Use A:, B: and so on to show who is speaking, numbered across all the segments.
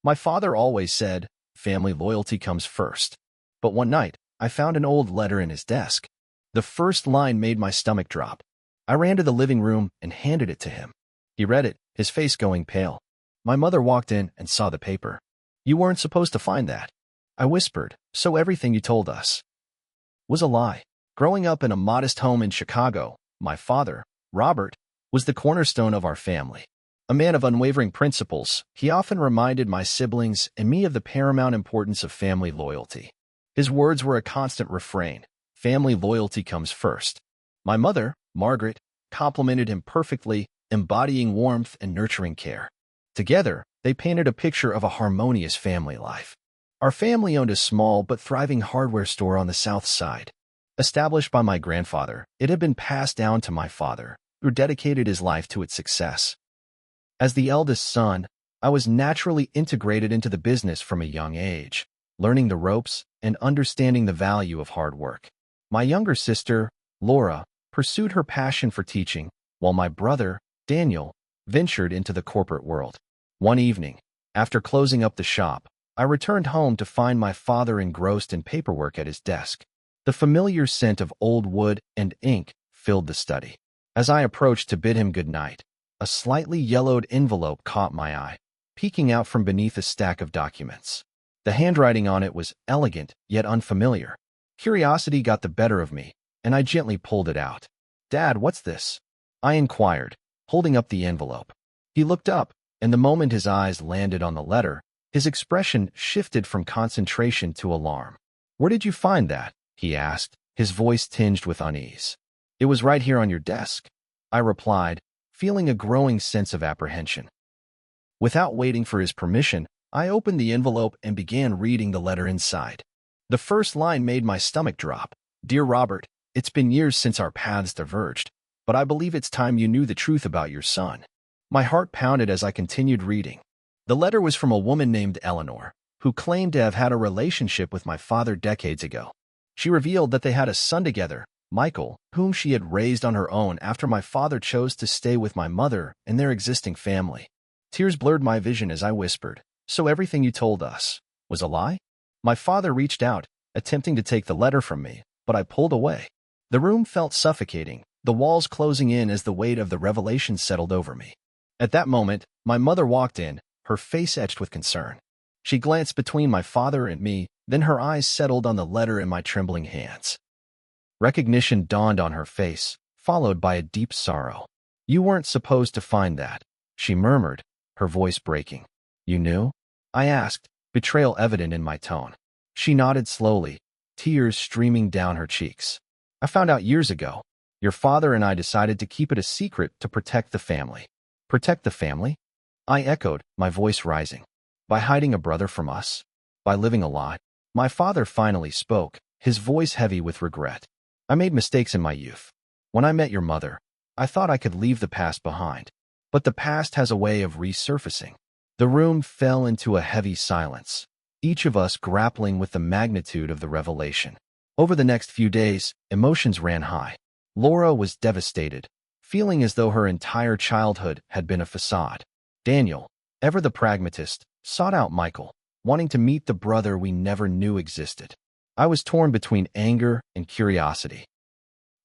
A: My father always said, family loyalty comes first. But one night, I found an old letter in his desk. The first line made my stomach drop. I ran to the living room and handed it to him. He read it, his face going pale. My mother walked in and saw the paper. "You weren't supposed to find that," I whispered, "so everything you told us was a lie." Growing up in a modest home in Chicago, my father, Robert, was the cornerstone of our family. A man of unwavering principles, he often reminded my siblings and me of the paramount importance of family loyalty. His words were a constant refrain: family loyalty comes first. My mother, Margaret, complimented him perfectly, embodying warmth and nurturing care. Together, they painted a picture of a harmonious family life. Our family owned a small but thriving hardware store on the South Side. Established by my grandfather, it had been passed down to my father, who dedicated his life to its success. As the eldest son, I was naturally integrated into the business from a young age, learning the ropes and understanding the value of hard work. My younger sister, Laura, pursued her passion for teaching, while my brother, Daniel, ventured into the corporate world. One evening, after closing up the shop, I returned home to find my father engrossed in paperwork at his desk. The familiar scent of old wood and ink filled the study. As I approached to bid him good night, a slightly yellowed envelope caught my eye, peeking out from beneath a stack of documents. The handwriting on it was elegant yet unfamiliar. Curiosity got the better of me, and I gently pulled it out. "Dad, what's this?" I inquired, holding up the envelope. He looked up, and the moment his eyes landed on the letter, his expression shifted from concentration to alarm. "Where did you find that?" he asked, his voice tinged with unease. "It was right here on your desk," I replied, feeling a growing sense of apprehension. Without waiting for his permission, I opened the envelope and began reading the letter inside. The first line made my stomach drop. "Dear Robert, it's been years since our paths diverged, but I believe it's time you knew the truth about your son." My heart pounded as I continued reading. The letter was from a woman named Eleanor, who claimed to have had a relationship with my father decades ago. She revealed that they had a son together, Michael, whom she had raised on her own after my father chose to stay with my mother and their existing family. Tears blurred my vision as I whispered, "So everything you told us was a lie?" My father reached out, attempting to take the letter from me, but I pulled away. The room felt suffocating, the walls closing in as the weight of the revelation settled over me. At that moment, my mother walked in, her face etched with concern. She glanced between my father and me, then her eyes settled on the letter in my trembling hands. Recognition dawned on her face, followed by a deep sorrow. "You weren't supposed to find that," she murmured, her voice breaking. "You knew?" I asked, betrayal evident in my tone. She nodded slowly, tears streaming down her cheeks. "I found out years ago. Your father and I decided to keep it a secret to protect the family." "Protect the family?" I echoed, my voice rising. "By hiding a brother from us? By living a lie?" My father finally spoke, his voice heavy with regret. "I made mistakes in my youth. When I met your mother, I thought I could leave the past behind. But the past has a way of resurfacing." The room fell into a heavy silence, each of us grappling with the magnitude of the revelation. Over the next few days, emotions ran high. Laura was devastated, feeling as though her entire childhood had been a facade. Daniel, ever the pragmatist, sought out Michael, wanting to meet the brother we never knew existed. I was torn between anger and curiosity.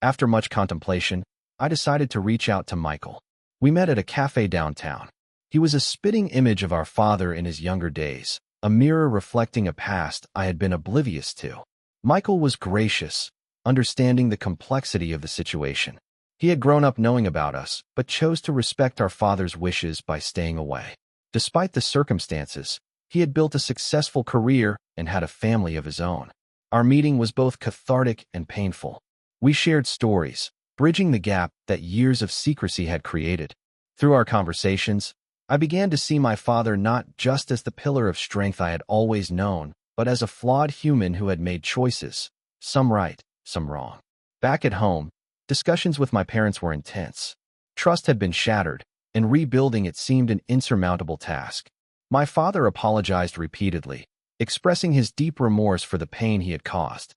A: After much contemplation, I decided to reach out to Michael. We met at a cafe downtown. He was a spitting image of our father in his younger days, a mirror reflecting a past I had been oblivious to. Michael was gracious, understanding the complexity of the situation. He had grown up knowing about us, but chose to respect our father's wishes by staying away. Despite the circumstances, he had built a successful career and had a family of his own. Our meeting was both cathartic and painful. We shared stories, bridging the gap that years of secrecy had created. Through our conversations, I began to see my father not just as the pillar of strength I had always known, but as a flawed human who had made choices, some right, some wrong. Back at home, discussions with my parents were intense. Trust had been shattered, and rebuilding it seemed an insurmountable task. My father apologized repeatedly, expressing his deep remorse for the pain he had caused.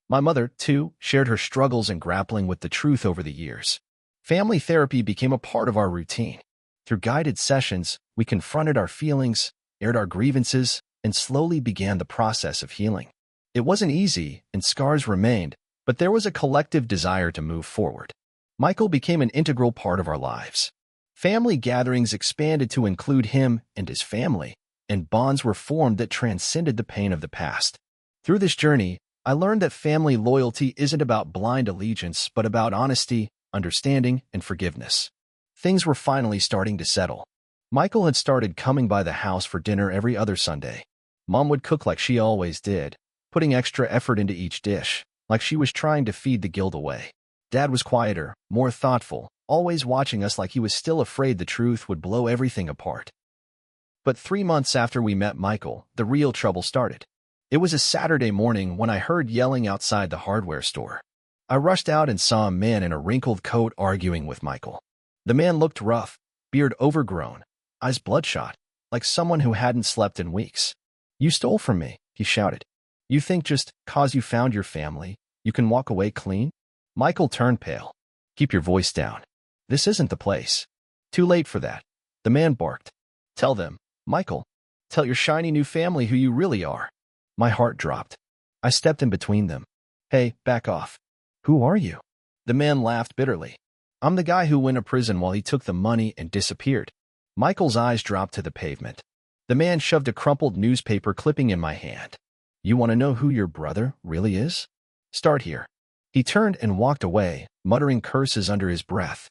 A: My mother, too, shared her struggles in grappling with the truth over the years. Family therapy became a part of our routine. Through guided sessions, we confronted our feelings, aired our grievances, and slowly began the process of healing. It wasn't easy, and scars remained, but there was a collective desire to move forward. Michael became an integral part of our lives. Family gatherings expanded to include him and his family, and bonds were formed that transcended the pain of the past. Through this journey, I learned that family loyalty isn't about blind allegiance, but about honesty, understanding, and forgiveness. Things were finally starting to settle. Michael had started coming by the house for dinner every other Sunday. Mom would cook like she always did, putting extra effort into each dish, like she was trying to feed the guilt away. Dad was quieter, more thoughtful, always watching us like he was still afraid the truth would blow everything apart. But 3 months after we met Michael, the real trouble started. It was a Saturday morning when I heard yelling outside the hardware store. I rushed out and saw a man in a wrinkled coat arguing with Michael. The man looked rough, beard overgrown, eyes bloodshot, like someone who hadn't slept in weeks. "You stole from me," he shouted. "You think just 'cause you found your family, you can walk away clean?" Michael turned pale. "Keep your voice down. This isn't the place." "Too late for that," the man barked. "Tell them, Michael. Tell your shiny new family who you really are." My heart dropped. I stepped in between them. "Hey, back off. Who are you?" The man laughed bitterly. "I'm the guy who went to prison while he took the money and disappeared." Michael's eyes dropped to the pavement. The man shoved a crumpled newspaper clipping in my hand. "You want to know who your brother really is? Start here." He turned and walked away, muttering curses under his breath.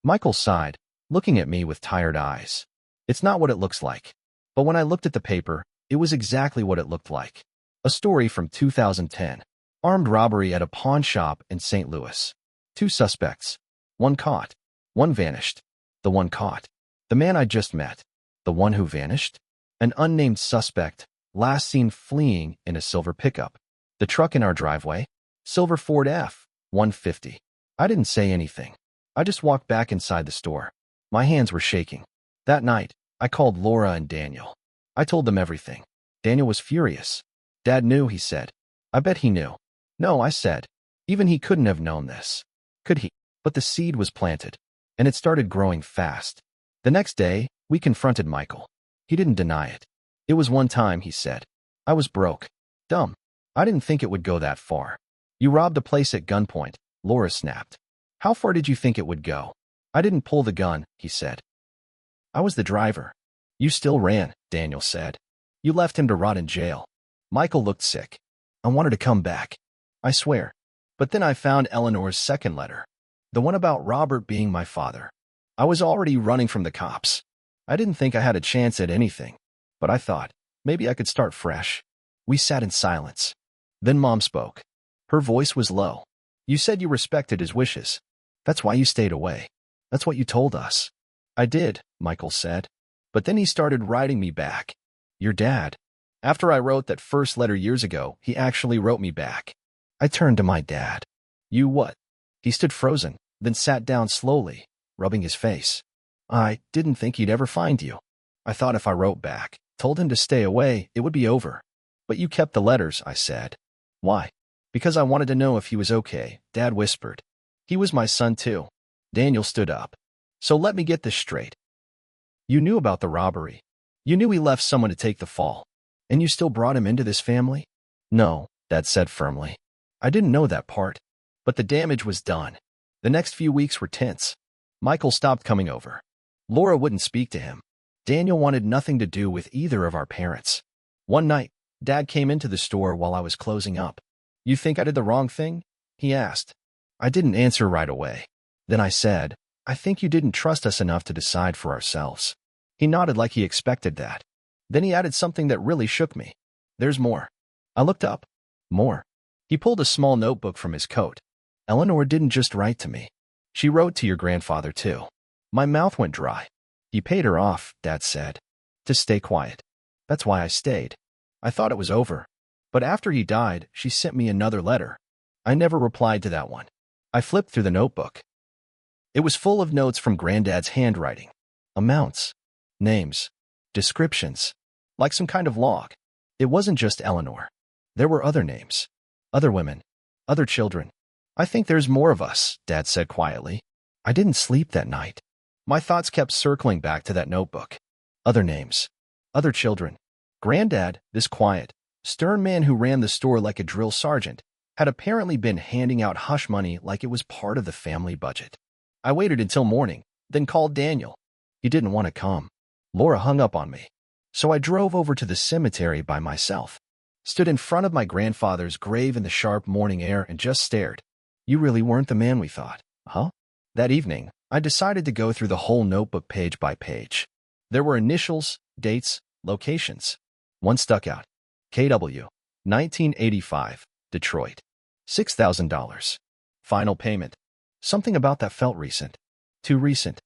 A: Michael sighed, looking at me with tired eyes. "It's not what it looks like." But when I looked at the paper, it was exactly what it looked like. A story from 2010. Armed robbery at a pawn shop in St. Louis. 2 suspects. 1 caught. 1 vanished. The 1 caught. The man I just met. The one who vanished? An unnamed suspect, last seen fleeing in a silver pickup. The truck in our driveway? Silver Ford F-150. I didn't say anything. I just walked back inside the store. My hands were shaking. That night, I called Laura and Daniel. I told them everything. Daniel was furious. "Dad knew," he said. "I bet he knew." "No," I said. "Even he couldn't have known this. Could he?" But the seed was planted, and it started growing fast. The next day, we confronted Michael. He didn't deny it. "It was one time," he said. "I was broke. Dumb. I didn't think it would go that far." "You robbed a place at gunpoint," Laura snapped. "How far did you think it would go?" "I didn't pull the gun," he said. "I was the driver." "You still ran," Daniel said. "You left him to rot in jail." Michael looked sick. "I wanted to come back. I swear." But then I found Eleanor's second letter. The one about Robert being my father. I was already running from the cops. I didn't think I had a chance at anything, but I thought, maybe I could start fresh. We sat in silence. Then Mom spoke. Her voice was low. "You said you respected his wishes. That's why you stayed away. That's what you told us." "I did," Michael said. But then he started writing me back. "Your dad." After I wrote that first letter years ago, he actually wrote me back. I turned to my dad. "You what?" He stood frozen, then sat down slowly, rubbing his face. "I didn't think he'd ever find you. I thought if I wrote back, told him to stay away, it would be over. But you kept the letters," I said. "Why?" "Because I wanted to know if he was okay," Dad whispered. "He was my son too." Daniel stood up. "So let me get this straight. You knew about the robbery. You knew he left someone to take the fall. And you still brought him into this family?" "No," Dad said firmly. "I didn't know that part. But the damage was done." The next few weeks were tense. Michael stopped coming over. Laura wouldn't speak to him. Daniel wanted nothing to do with either of our parents. One night, Dad came into the store while I was closing up. "You think I did the wrong thing?" he asked. I didn't answer right away. Then I said, "I think you didn't trust us enough to decide for ourselves." He nodded like he expected that. Then he added something that really shook me. "There's more." I looked up. "More?" He pulled a small notebook from his coat. "Eleanor didn't just write to me. She wrote to your grandfather, too." My mouth went dry. "He paid her off," Dad said, "to stay quiet. That's why I stayed. I thought it was over. But after he died, she sent me another letter. I never replied to that one." I flipped through the notebook. It was full of notes from Granddad's handwriting. Amounts, names, descriptions, like some kind of log. It wasn't just Eleanor. There were other names, other women, other children. "I think there's more of us," Dad said quietly. I didn't sleep that night. My thoughts kept circling back to that notebook. Other names, Other children. Granddad, this quiet, stern man who ran the store like a drill sergeant, had apparently been handing out hush money like it was part of the family budget. I waited until morning, then called Daniel. He didn't want to come. Laura hung up on me. So I drove over to the cemetery by myself, stood in front of my grandfather's grave in the sharp morning air and just stared. You really weren't the man we thought, huh? That evening, I decided to go through the whole notebook page by page. There were initials, dates, locations. One stuck out. KW, 1985, Detroit. $6,000. Final payment. Something about that felt recent. Too recent.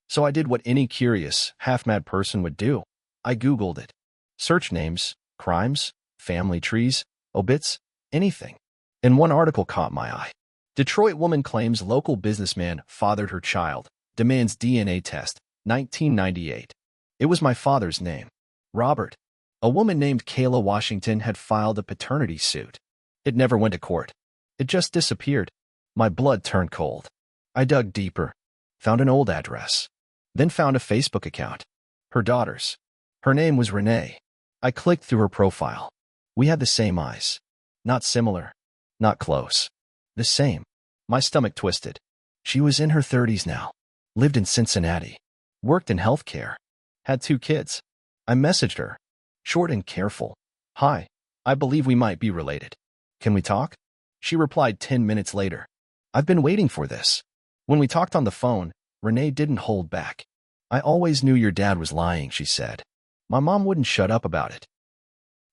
A: So I did what any curious, half-mad person would do. I Googled it. Search names, crimes, family trees, obits, anything. And one article caught my eye. Detroit woman claims local businessman fathered her child, demands DNA test, 1998. It was my father's name, Robert. A woman named Kayla Washington had filed a paternity suit. It never went to court. It just disappeared. My blood turned cold. I dug deeper, found an old address, then found a Facebook account. Her daughter's. Her name was Renee. I clicked through her profile. We had the same eyes. Not similar. Not close. The same. My stomach twisted. She was in her 30s now. Lived in Cincinnati. Worked in healthcare. Had 2 kids. I messaged her. Short and careful. Hi. I believe we might be related. Can we talk? She replied 10 minutes later. I've been waiting for this. When we talked on the phone, Renee didn't hold back. I always knew your dad was lying, she said. My mom wouldn't shut up about it.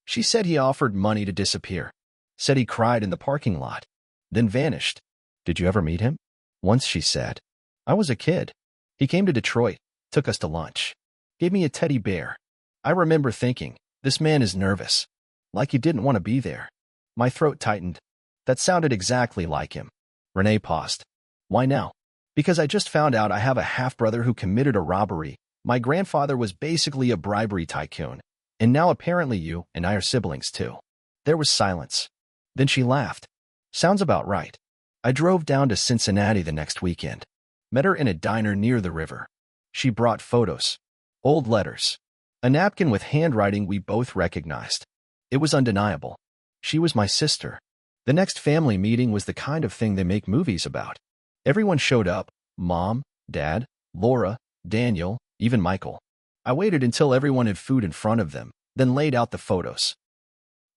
A: She said he offered money to disappear. Said he cried in the parking lot. Then vanished. Did you ever meet him? Once, she said. I was a kid. He came to Detroit, took us to lunch. Gave me a teddy bear. I remember thinking, this man is nervous. Like he didn't want to be there. My throat tightened. That sounded exactly like him. Renee paused. Why now? Because I just found out I have a half-brother who committed a robbery. My grandfather was basically a bribery tycoon. And now apparently you and I are siblings too. There was silence. Then she laughed. Sounds about right. I drove down to Cincinnati the next weekend. Met her in a diner near the river. She brought photos. Old letters. A napkin with handwriting we both recognized. It was undeniable. She was my sister. The next family meeting was the kind of thing they make movies about. Everyone showed up. Mom, Dad, Laura, Daniel, even Michael. I waited until everyone had food in front of them, then laid out the photos.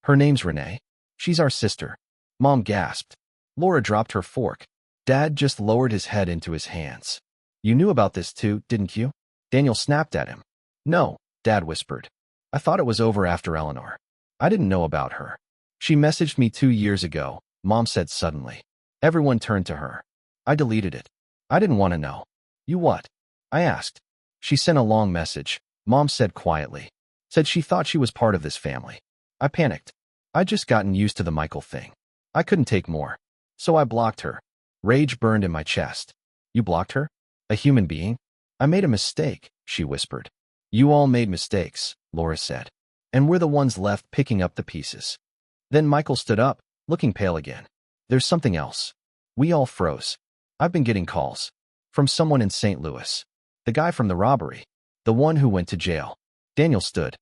A: Her name's Renee. She's our sister. Mom gasped. Laura dropped her fork. Dad just lowered his head into his hands. You knew about this too, didn't you? Daniel snapped at him. No, Dad whispered. I thought it was over after Eleanor. I didn't know about her. She messaged me 2 years ago, Mom said suddenly. Everyone turned to her. I deleted it. I didn't want to know. You what? I asked. She sent a long message, Mom said quietly. Said she thought she was part of this family. I panicked. I'd just gotten used to the Michael thing. I couldn't take more. So I blocked her. Rage burned in my chest. You blocked her? A human being? I made a mistake, she whispered. You all made mistakes, Laura said. And we're the ones left picking up the pieces. Then Michael stood up, looking pale again. There's something else. We all froze. I've been getting calls. From someone in St. Louis. The guy from the robbery. The one who went to jail. Daniel stood.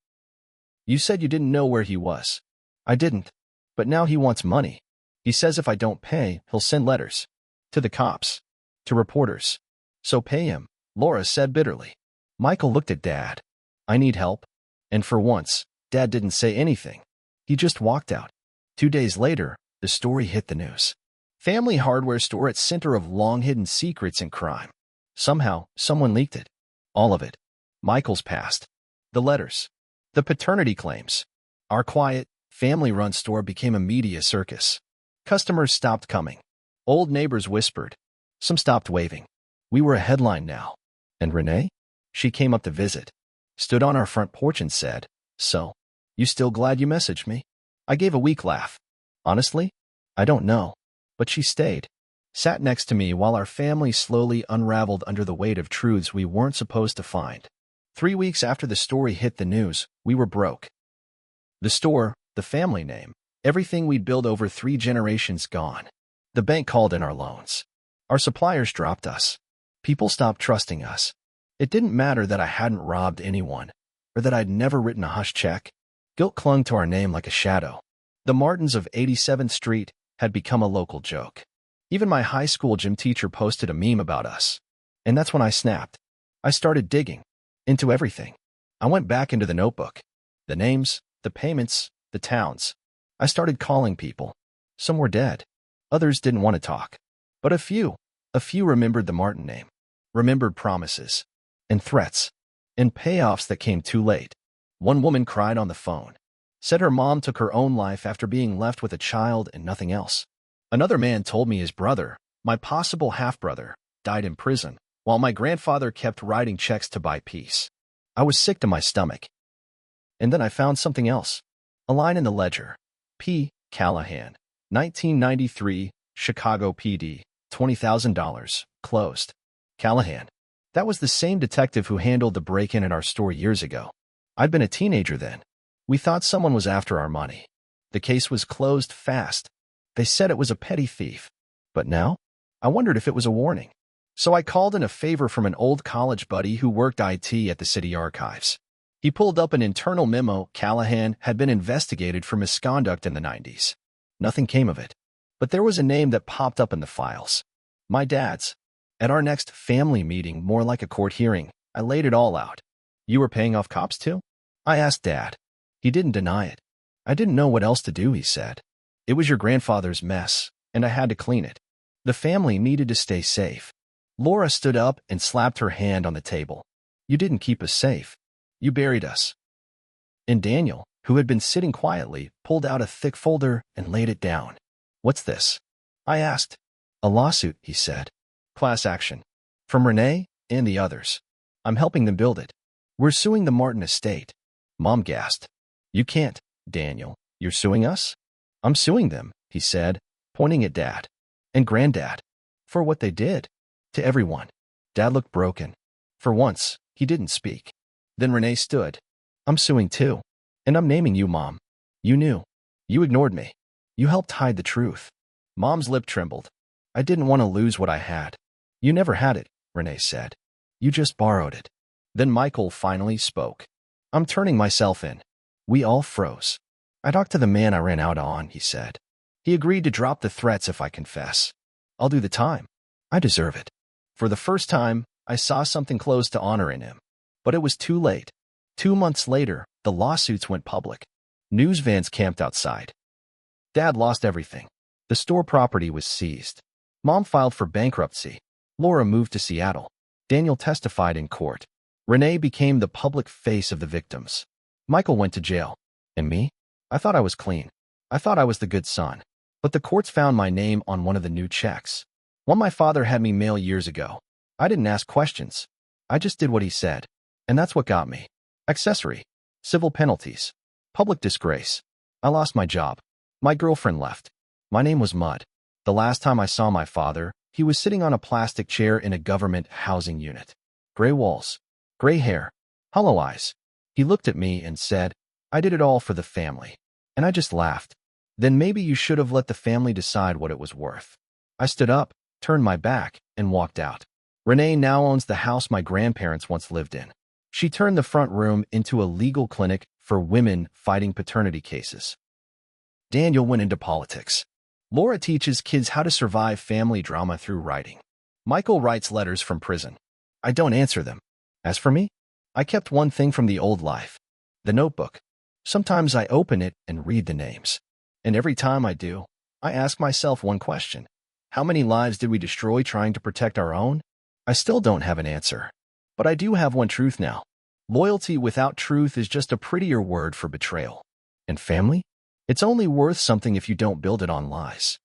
A: You said you didn't know where he was. I didn't. But now he wants money. He says if I don't pay, he'll send letters. To the cops. To reporters. So pay him, Laura said bitterly. Michael looked at Dad. I need help. And for once, Dad didn't say anything. He just walked out. 2 days later, the story hit the news. Family hardware store at center of long-hidden secrets and crime. Somehow, someone leaked it. All of it. Michael's past. The letters. The paternity claims. Our quiet, family-run store became a media circus. Customers stopped coming. Old neighbors whispered. Some stopped waving. We were a headline now. And Renee? She came up to visit. Stood on our front porch and said, So, you still glad you messaged me? I gave a weak laugh. Honestly? I don't know. But she stayed. Sat next to me while our family slowly unraveled under the weight of truths we weren't supposed to find. 3 weeks after the story hit the news, we were broke. The store, the family name, everything we'd built over 3 generations gone. The bank called in our loans. Our suppliers dropped us. People stopped trusting us. It didn't matter that I hadn't robbed anyone, or that I'd never written a hush check. Guilt clung to our name like a shadow. The Martins of 87th Street had become a local joke. Even my high school gym teacher posted a meme about us. And that's when I snapped. I started digging into everything. I went back into the notebook. The names, the payments, the towns. I started calling people. Some were dead. Others didn't want to talk. But a few remembered the Martin name, remembered promises, and threats, and payoffs that came too late. One woman cried on the phone, said her mom took her own life after being left with a child and nothing else. Another man told me his brother, my possible half-brother, died in prison, while my grandfather kept writing checks to buy peace. I was sick to my stomach. And then I found something else. A line in the ledger. P. Callahan, 1993, Chicago PD, $20,000, closed. Callahan. That was the same detective who handled the break-in at our store years ago. I'd been a teenager then. We thought someone was after our money. The case was closed fast. They said it was a petty thief. But now, I wondered if it was a warning. So I called in a favor from an old college buddy who worked IT at the city archives. He pulled up an internal memo. Callahan had been investigated for misconduct in the 90s. Nothing came of it. But there was a name that popped up in the files. My dad's. At our next family meeting, more like a court hearing, I laid it all out. You were paying off cops too? I asked Dad. He didn't deny it. I didn't know what else to do, he said. It was your grandfather's mess, and I had to clean it. The family needed to stay safe. Laura stood up and slapped her hand on the table. You didn't keep us safe. You buried us. And Daniel, who had been sitting quietly, pulled out a thick folder and laid it down. What's this? I asked. A lawsuit, he said. Class action. From Renee and the others. I'm helping them build it. We're suing the Martin estate. Mom gasped. You can't, Daniel. You're suing us? I'm suing them, he said, pointing at Dad. And Granddad. For what they did. To everyone. Dad looked broken. For once, he didn't speak. Then Renee stood. I'm suing too. And I'm naming you, Mom. You knew. You ignored me. You helped hide the truth. Mom's lip trembled. I didn't want to lose what I had. You never had it, Renee said. You just borrowed it. Then Michael finally spoke. I'm turning myself in. We all froze. I talked to the man I ran out on, he said. He agreed to drop the threats if I confess. I'll do the time. I deserve it. For the first time, I saw something close to honor in him. But it was too late. 2 months later, the lawsuits went public. News vans camped outside. Dad lost everything. The store property was seized. Mom filed for bankruptcy. Laura moved to Seattle. Daniel testified in court. Renee became the public face of the victims. Michael went to jail. And me? I thought I was clean. I thought I was the good son. But the courts found my name on one of the new checks. One my father had me mail years ago. I didn't ask questions. I just did what he said. And that's what got me. Accessory. Civil penalties. Public disgrace. I lost my job. My girlfriend left. My name was Mud. The last time I saw my father, he was sitting on a plastic chair in a government housing unit. Gray walls. Gray hair. Hollow eyes. He looked at me and said, I did it all for the family. And I just laughed. Then maybe you should have let the family decide what it was worth. I stood up, turned my back, and walked out. Renee now owns the house my grandparents once lived in. She turned the front room into a legal clinic for women fighting paternity cases. Daniel went into politics. Laura teaches kids how to survive family drama through writing. Michael writes letters from prison. I don't answer them. As for me, I kept one thing from the old life. The notebook. Sometimes I open it and read the names. And every time I do, I ask myself one question. How many lives did we destroy trying to protect our own? I still don't have an answer. But I do have one truth now. Loyalty without truth is just a prettier word for betrayal. And family? It's only worth something if you don't build it on lies.